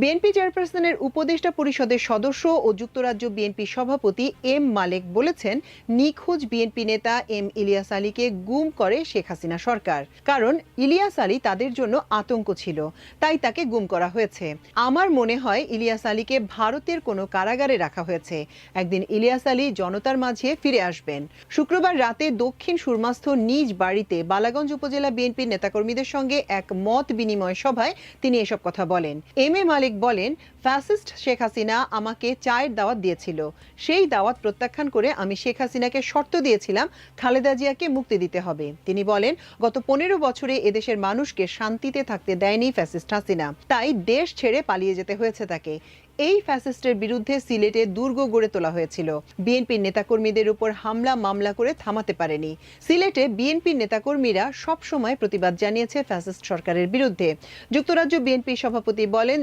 BNP চেয়ারপারসনের উপদেষ্টা পরিষদের সদস্য ও যুক্তরাজ্য বিএনপি সভাপতি এম মালেক বলেছেন, নিখোঁজ বিএনপি নেতা এম ইলিয়াস আলীকে গুম করে শেখ হাসিনা সরকার। কারণ ইলিয়াস আলী তাদের জন্য আতঙ্ক ছিল, তাই তাকে গুম করা হয়েছে। আমার মনে হয় ইলিয়াস আলীকে ভারতের কোনো কারাগারে রাখা হয়েছে। একদিন ইলিয়াস আলী জনতার মাঝে ফিরে আসবেন। শুক্রবার রাতে দক্ষিণ সুরমাস্থ নিজ বাড়িতে বালাগঞ্জ উপজেলা বিএনপির নেতাকর্মীদের সঙ্গে এক মত বিনিময় সভায় তিনি এসব কথা বলেন। এম এ মালিক বলেন, ফ্যাসিস্ট শেখ হাসিনা আমাকে চায়ের দাওয়াত দিয়েছিল। সেই দাওয়াত প্রত্যাখ্যান করে আমি শেখ হাসিনাকে শর্ত দিয়েছিলাম খালেদা জিয়াকে মুক্তি দিতে হবে। তিনি বলেন, গত 15 বছরে এদেশের মানুষকে শান্তিতে থাকতে দেয়নি ফ্যাসিস্ট হাসিনা, তাই দেশ ছেড়ে পালিয়ে যেতে হয়েছে তাকে। এই ফ্যাসিস্টের বিরুদ্ধে সিলেটে দুর্গ গড়ে তোলা হয়েছিল। বিএনপির নেতাকর্মীদের উপর হামলা মামলা করে থামাতে পারেনি। সিলেটে বিএনপির নেতাকর্মীরা সবসময় প্রতিবাদ জানিয়েছে ফ্যাসিস্ট সরকারের বিরুদ্ধে। যুক্তরাজ্য বিএনপি সভাপতি বলেন,